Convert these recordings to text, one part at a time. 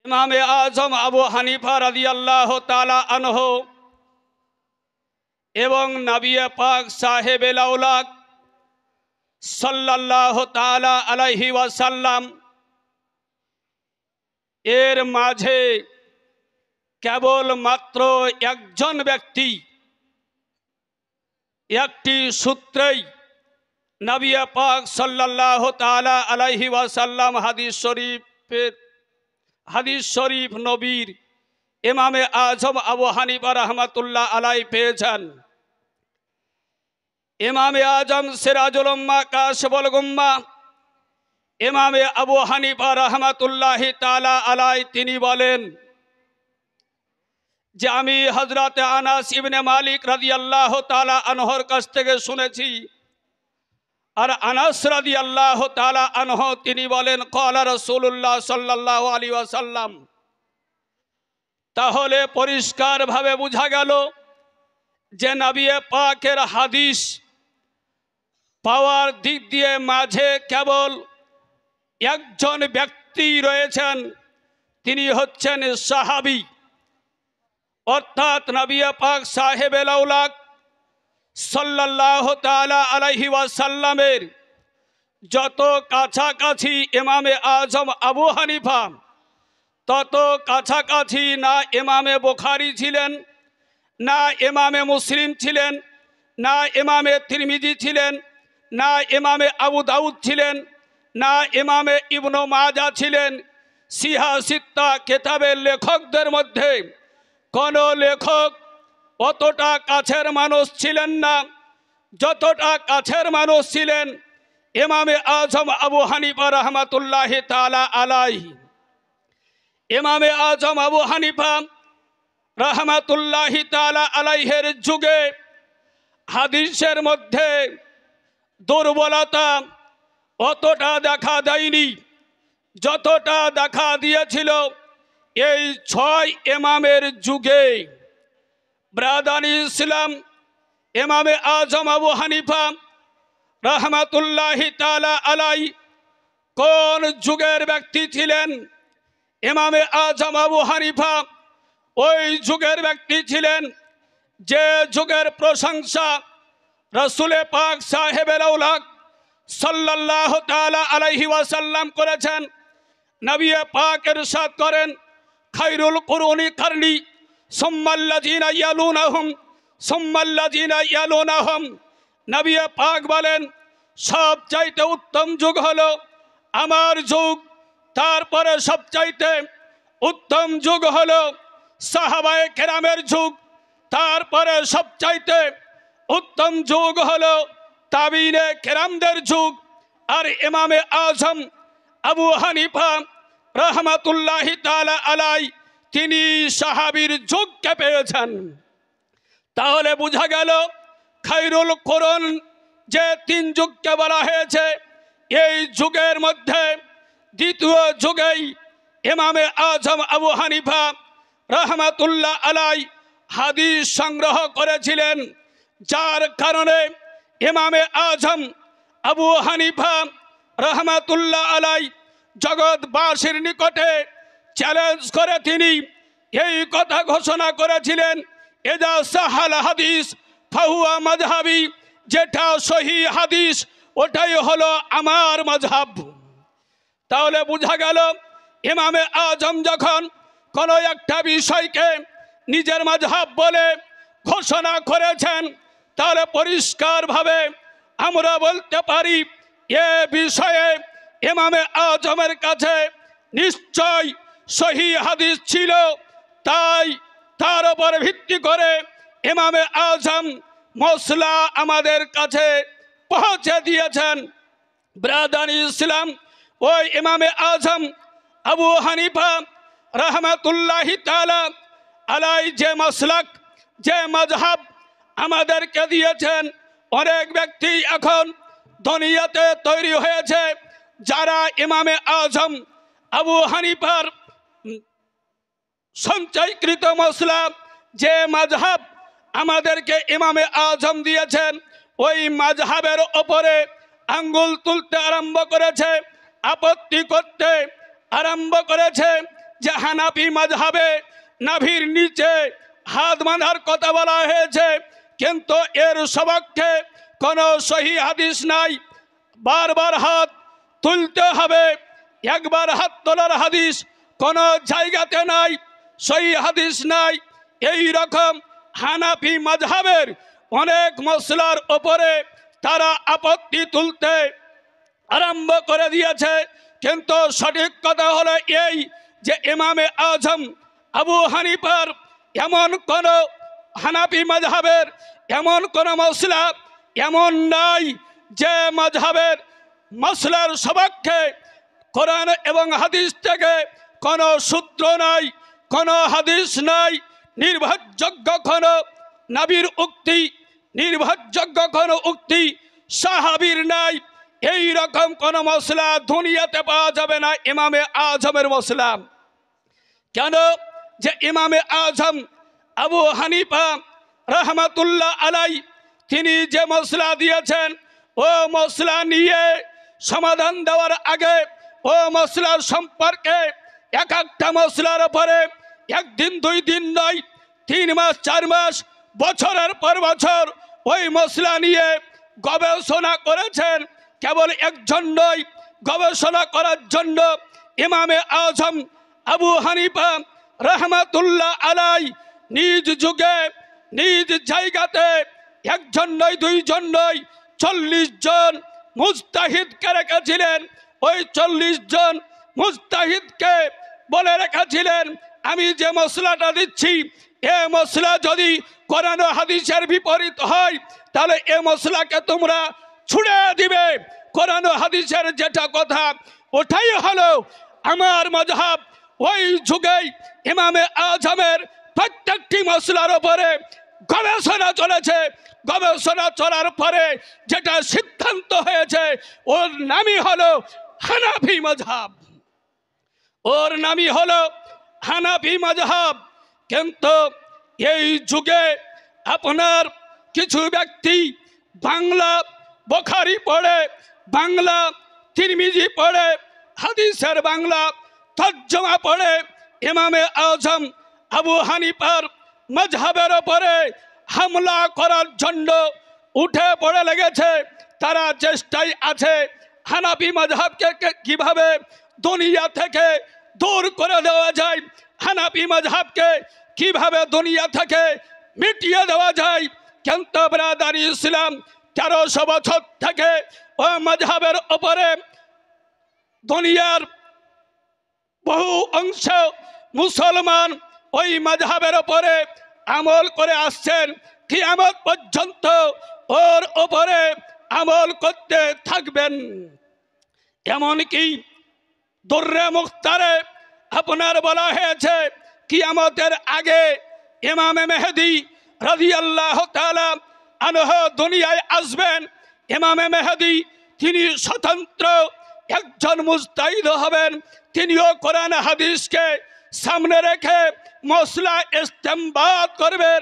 ইমামে আজম আবু হানিফা রাদিয়াল্লাহু তাআলা আনহু এবং নবী পাক সাহেবে লাউলাক সাল্লাল্লাহু তাআলা আলাইহি ওয়াসাল্লাম এর মাঝে কেবল মাত্র একজন ব্যক্তি একটি সূত্রেই নবী পাক সাল্লাল্লাহু তাআলা আলাইহি ওয়াসাল্লাম হাদিস শরীফ নবীর ইমামে আজম আবু হানিফা রাহমাতুল্লাহ আলাইহি পেয়েছেন। ইমামে আজম সিরাজুল উম্মাহ কাশিফুল গুম্মাহ ইমামে আবু হানিফা রাহমাতুল্লাহি তাআলা আলাইহি তিনি বলেন যে আমি হযরত আনাস ইবনে মালিক রাদিয়াল্লাহু তাআলা আনহুর কাছ থেকে শুনেছি, আর আনাস রাদিয়াল্লাহু তাআলা আনহু তিনি বলেন ক্বালা রাসূলুল্লাহ সাল্লাল্লাহু আলাইহি ওয়াসাল্লাম। তাহলে পরিষ্কারভাবে বোঝা গেল যে নবী পাকের হাদিস পাওয়ার দিক দিয়ে মাঝে কেবল একজন ব্যক্তি রয়েছেন, তিনি হচ্ছেন সাহাবী, অর্থাৎ নবী পাক সাহেবে লাউলাক সাল্লাল্লাহু তাআলা আলাইহি ওয়াসাল্লামের যত কাছাকাছি ইমামে আজম আবু হানিফা তত কাছাকাছি না ইমামে বুখারী ছিলেন, না ইমামে মুসলিম ছিলেন, না ইমামে তিরমিজি ছিলেন, না ইমামে আবু দাউদ ছিলেন, না ইমামে ইবনে মাজাহ ছিলেন। সিহা সিত্তা কিতাবের লেখকদের মধ্যে কোন লেখক অতটা কাছের মানুষ ছিলেন না যতটা কাছের মানুষ ছিলেন ইমামে আজম আবু হানিফা রাহমাতুল্লাহি তাআলা আলাইহি। ইমামে আজম আবু হানিফা রাহমাতুল্লাহি তাআলা আলাইহির যুগে হাদিসের মধ্যে দুর্বলতা অতটা দেখা দেয়নি যতটা দেখা দিয়েছিল এই 6 ইমামের যুগে। ব্রাদানি ইসলাম ইমামে আজম আবু হানিফা রাহমাতুল্লাহি তাআলা আলাইহি কোন যুগের ব্যক্তি ছিলেন? ইমামে আজম আবু হানিফা ওই যুগের ব্যক্তি ছিলেন যে যুগের প্রশংসা রাসূল পাক সাহেবে লাউলাক সাল্লাল্লাহু তাআলা আলাইহি ওয়াসাল্লাম করেছেন। নবী পাক ইরশাদ করেন খায়রুল কুরুনি কারনি সুম্মাল্লাযিনা ইয়ালুনাহুম সুম্মাল্লাযিনা ইয়ালুনাহুম। নবী পাক বলেন সবচাইতে উত্তম যুগ হলো আমার যুগ, তারপরে সবচাইতে উত্তম যুগ হলো সাহাবায়ে কেরামের যুগ, তারপরে সবচাইতে উত্তম যুগ হলো তাবিনে কেরামদের যুগ। আর ইমামে আজম আবু হানিফা রাহমাতুল্লাহি তাআলা আলাইহি তিনি সাহাবীর যুগকে পেয়েছেন। তাহলে বোঝা গেল খায়রুল কুরুন যে 3 যুগকে বলা হয়েছে এই যুগের মধ্যে দ্বিতীয় যুগেই ইমামে আজম আবু হানিফা রাহমাতুল্লাহ আলাইহি হাদিস সংগ্রহ করেছিলেন, যার কারণে ইমামে আজম আবু হানিফা রাহমাতুল্লাহ আলাইহি জগৎবাসীর নিকটে চ্যালেঞ্জ করে তিনি এই কথা ঘোষণা করেছিলেন এজা সাহাল হাদিস ফাহুয়া মাযহাবি, যেটা সহি হাদিস ওটাই হলো আমার মাযহাব। তাহলে বোঝা গেল ইমামে আজম যখন কোনো একটা বিষয়কে নিজের মাযহাব বলে ঘোষণা করেছেন তাহলে পরিষ্কারভাবে আমরা বলতে পারি এ বিষয়ে ইমামে আজমের কাছে নিশ্চয় সহি হাদিস ছিল, তাই তার উপর ভিত্তি করে ইমামে আজম মসলা আমাদের কাছে পৌঁছে দিয়েছেন। ব্রাদানি ইসলাম ওই ইমামে আজম আবু হানিফা রাহমাতুল্লাহি তাআলা আলাইহি যে মাসলাক যে মাযহাব আমাদেরকে দিয়েছেন, অনেক ব্যক্তি এখন দুনিয়াতে তৈরি হয়েছে যারা ইমামে আজম আবু হানিফার সঞ্চয়কৃত মসলা যে মাযহাব আমাদেরকে ইমামে আজম দিয়েছেন ওই মাযহাবের ওপরে আঙ্গুল তুলতে আরম্ভ করেছে, আপত্তি করতে আরম্ভ করেছে যে হানাফি মাযহাবে নাভির নিচে হাত বাঁধার কথা বলা হয়েছে, কিন্তু এর সপক্ষে কোনো সহি হাদিস নাই। বারবার হাত তুলতে হবে, একবার হাত তোলার হাদিস কোনো জায়গাতে নাই, সহি হাদিস নাই। এই রকম হানাফি মাযহাবের অনেক মসলার ওপরে তারা আপত্তি তুলতে আরম্ভ করে দিয়েছে। কিন্তু সঠিক কথা হলো এই যে ইমামে আজম আবু হানিফার এমন কোন হানাফি মাযহাবের এমন কোন মসলা এমন নাই যে মাযহাবের মসলার সপক্ষে কোরআন এবং হাদিস থেকে কোনো সূত্র নাই, কোনো হাদিস নাই, নির্ভরযোগ্য কোনো নবীর উক্তি, নির্ভরযোগ্য কোনো উক্তি সাহাবীর নাই। এই রকম কোন মসলা দুনিয়াতে পাওয়া যাবে না ইমামে আজমের মসলা। কেন? যে ইমামে আজম আবু হানিফা রহমাতুল্লাহ আলাই তিনি যে মসলা দিয়েছেন, ও মসলা নিয়ে সমাধান দেওয়ার আগে ও মসলার সম্পর্কে এক একটা মসলার উপরে একদিন দুই দিন নয়, 3 মাস 4 মাস বছরের পর বছর ওই মসলা নিয়ে গবেষণা করেছেন। কেবল একজন নয়, গবেষণা করার জন্য ইমামে আজম আবু হানিফা রহমাতুল্লাহ আলাই নিজ যুগে নিজ জায়গাতে একজন নয়, 2 জন নয়, 40 জন মুজতাহিদকে রেখেছিলেন। ওই 40 জন মুজতাহিদকে বলে রেখেছিলেন, আমি যে মসলাটা দিচ্ছি এ মসলা যদি কোরআন ও হাদিসের বিপরীত হয় তাহলে এ মসলাকে তোমরা ছুড়ে দিবে। কোরআন ও হাদিসের যেটা কথা ওটাই হলো আমার মাযহাব। ওই যুগেই ইমামে আজমের প্রত্যেকটি মসলার উপরে গবেষণা চলেছে। গবেষণা চলার পরে যেটা সিদ্ধান্ত হয়েছে ওর নামই হলো হানাফি মাযহাব, ওর নামই হলো হানাফি মাযহাব। কিন্তু এই যুগে আপনার কিছু ব্যক্তি বাংলা বুখারী পড়ে, বাংলা তিরমিজি পড়ে, হাদিসের বাংলা তর্জমা পড়ে ইমামে আজম আবু হানিফার মাযহাবের উপরে হামলা করার জন্য উঠে পড়ে লেগেছে। তারা চেষ্টায় আছে হানাফি মাযহাবকে কিভাবে দুনিয়া থেকে দূর করে দেওয়া যায়, হানাফি মাযহাবকে কিভাবে দুনিয়া থেকে মিটিয়ে দেওয়া যায়। কিন্তু ব্রাদারি ইসলাম 1300 বছর থেকে ও মাযহাবের উপরে দুনিয়ার বহু অংশ মুসলমান ওই মাযহাবের উপরে আমল করে আসছেন। কিয়ামত পর্যন্ত ওর উপরে আমল করতে থাকবেন। এমনকি দুররে মুখতারে আপনার বলা হয়েছে কিয়ামতের আগে ইমামে মেহেদী রাদিয়াল্লাহু তাআলা আনহু দুনিয়ায় আসবেন। ইমামে মেহেদী তিনি স্বতন্ত্র একজন মুজতাহিদ হবেন। তিনিও কোরআন হাদিসকে সামনে রেখে মসলা ইস্তেমবাদ করবেন,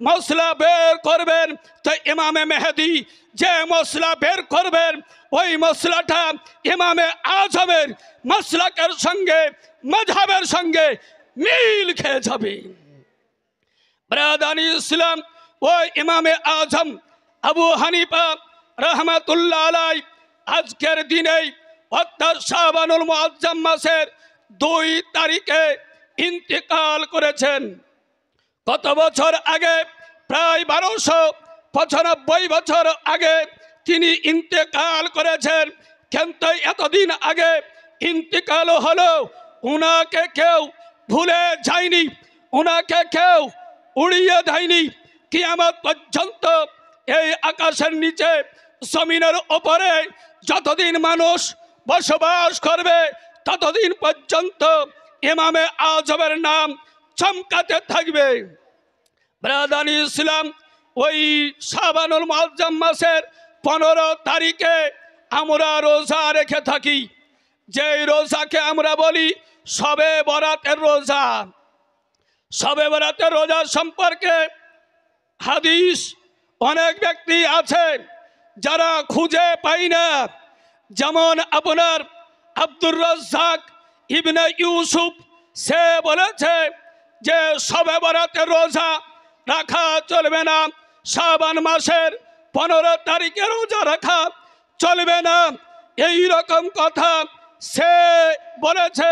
মসলা বের করবেন। তো ইমামে মেহেদী যে মসলা বের করবেন ওই মসলাটা ইমামে আজমের মাসলাকের সঙ্গে মাযহাবের সঙ্গে মিল খেয়ে যাবে। ব্রাদানি ইসলাম ওই ইমামে আজম আবু হানিফা রহমাতুল্লাহ আলাই আজকের দিনেই অর্থাৎ শাবানুল মুআজ্জাম মাসের 2 তারিখে ইন্তেকাল করেছেন। কত বছর আগে? প্রায় 1295 বছর আগে তিনি ইন্তেকাল করেছেন। কিন্তু এতদিন আগে ইন্তেকাল হলো, উনাকে কেউ ভুলে যায়নি, উনাকে কেউ উড়িয়ে দেয়নি। কিয়ামত পর্যন্ত এই আকাশের নিচে জমিনের ওপরে যতদিন মানুষ বসবাস করবে ততদিন পর্যন্ত ইমামে আজমের নাম চমকাতে থাকবে। ব্রাদানি ইসলাম ওই শাবানুল মুআজ্জাম মাসের 15 তারিখে আমরা রোজা রেখে থাকি, যে রোজাকে আমরা বলি শবে বরাতের রোজা। শবে বরাতের রোজা সম্পর্কে হাদিস অনেক ব্যক্তি আছে যারা খুঁজে পাই না। যেমন আপনার আব্দুর রাজ্জাক ইবনে ইউসুফ সে বলেছে যে শবে বরাতের রোজা রাখা চলবে না, শাবান মাসের 15 তারিখে রোজা রাখা চলবে না, এই রকম কথা সে বলেছে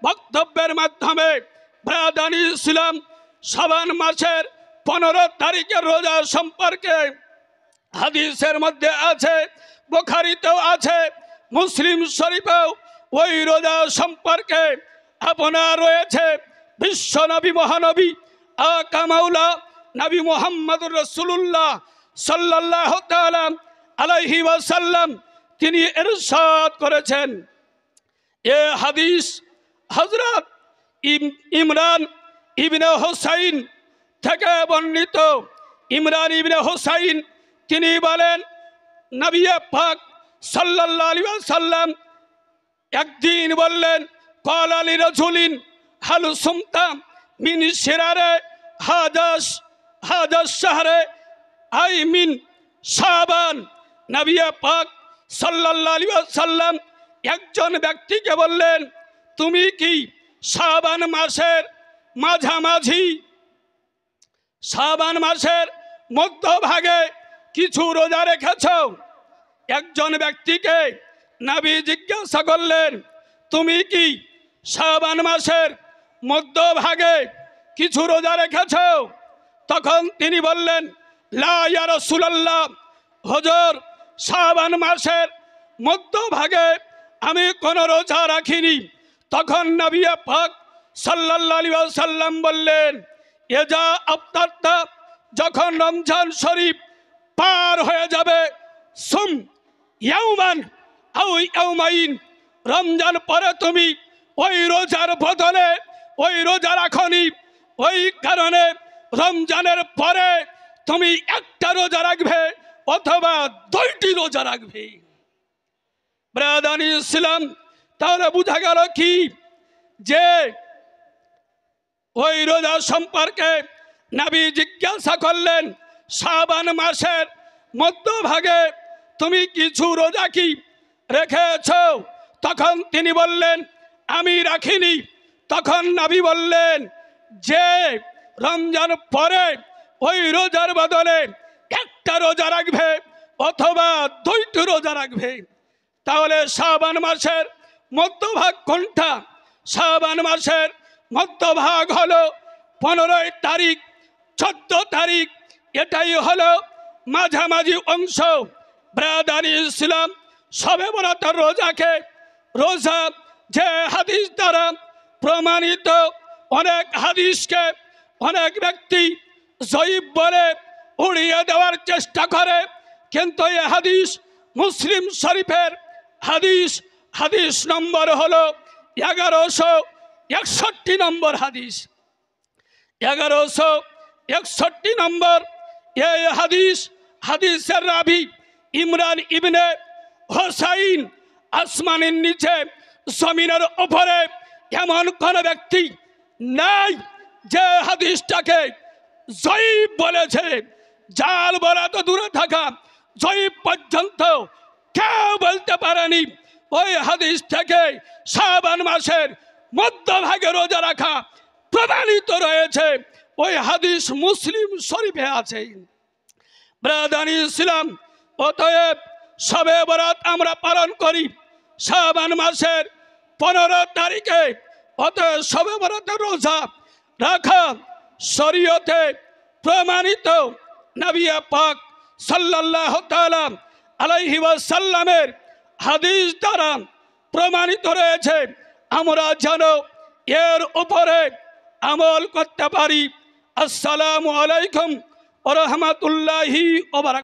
বক্তব্যের মাধ্যমে। ব্রাদানি ইসলাম, শাবান মাসের 15 তারিখের রোজা সম্পর্কে হাদিসের মধ্যে আছে, বুখারীতেও আছে, মুসলিম শরীফেও ওই রোজা সম্পর্কে আপনার রয়েছে বিশ্ব নবী মহানবী আকা মাওলা নবী মুহাম্মদুর রাসূলুল্লাহ সাল্লাল্লাহু তাআলা আলাইহি ওয়াসাল্লাম তিনি ইরশাদ করেছেন। এ হাদিস হযরত ইমরান ইবনে হুসাইন থেকে বর্ণিত। ইমরান ইবনে হুসাইন তিনি বলেন, নবী পাক সাল্লাল্লাহু আলাইহি ওয়াসাল্লাম একদিন বললেন, ক্বালা লিরাজুলিন হাল সুমতা মিন শিরারে হাদাস শাহরে আই মিন শাবান। নবী পাক সাল্লাল্লাহু আলাইহি ওয়াসাল্লাম একজন ব্যক্তিকে বললেন, তুমি কি শাবান মাসের মাঝামাঝি, শাবান মাসের মধ্যভাগে কিছু রোজা রেখেছ? একজন ব্যক্তিকে নবী জিজ্ঞাসা করলেন, তুমি কি শাবান মাসের মধ্যভাগে কিছু রোজা রেখেছ? তখন তিনি বললেন, লা ইয়া রাসূলুল্লাহ, হুজুর শাবান মাসের মধ্যভাগে আমি কোনো রোজা রাখিনি। তখন নবী পাক সাল্লাল্লাহু আলাইহি ওয়াসাল্লাম বললেন, এজা আফতারতা, যখন রমজান শরীফ পার হয়ে যাবে, সুম ইয়াউমান আও ইয়াউমাইন, রমজান পরে তুমি ওই রোজার বদলে ওই রোজা রাখনি, ওই কারণে রমজানের পরে তুমি একটা রোজা রাখবে অথবা 2টি রোজা রাখবে। ব্রাদানি ইসলাম, তাহলে বোঝা গেল কি যে ওই রোজা সম্পর্কে নবী জিজ্ঞাসা করলেন, শাবান মাসের মধ্যভাগে তুমি কিছু রোজা কি রেখেছ? তখন তিনি বললেন, আমি রাখিনি। তখন নবী বললেন যে রমজান পরে ওই রোজার বদলে একটা রোজা রাখবে অথবা 2টি রোজা রাখবে। তাহলে শাবান মাসের মধ্যভাগ কোনটা? শাবান মাসের মধ্যভাগ হলো 15 তারিখ 14 তারিখ, এটাই হলো মাঝামাঝি অংশ। ব্রাদানি ইসলাম, শবে বরাতের রোজাকে রোজা যে হাদিস দ্বারা প্রমাণিত, অনেক হাদিসকে অনেক ব্যক্তি জয়ীফ বলে উড়িয়ে দেওয়ার চেষ্টা করে, কিন্তু এই হাদিস মুসলিম শরীফের হাদিস, হাদিস নম্বর হলো 1161 নম্বর হাদিস, 1161 নম্বর এই হাদিস। হাদিসের রাবি ইমরান ইবনে হুসাইন, আসমানের নিচে জমিনের উপরে এমন কোন ব্যক্তি নাই যে হাদিসটাকে জয়ীফ বলেছে। জাল বলা তো দূরে থাকা, জয়ীফ পর্যন্ত কেউ বলতে পারেনি। ওই হাদিস থেকে শাবান মাসের মধ্যভাগে রোজা রাখা প্রমাণিত রয়েছে, ওই হাদিস মুসলিম শরীফে আছে। ব্রাদানি ইসলাম, অতএব শবে বরাত আমরা পালন করি শাবান মাসের 15 তারিখে। অতএব শবে বরাতের রোজা রাখা শরীয়তে প্রমাণিত, নবী পাক সাল্লাল্লাহু তাআলা আলাইহি ওয়াসাল্লামের হাদিস দ্বারা প্রমাণিত রয়েছে। আমরা যেন এর উপরে আমল করতে পারি। আসসালামু আলাইকুম ওয়া রাহমাতুল্লাহি ওয়া বারাকাতুহু।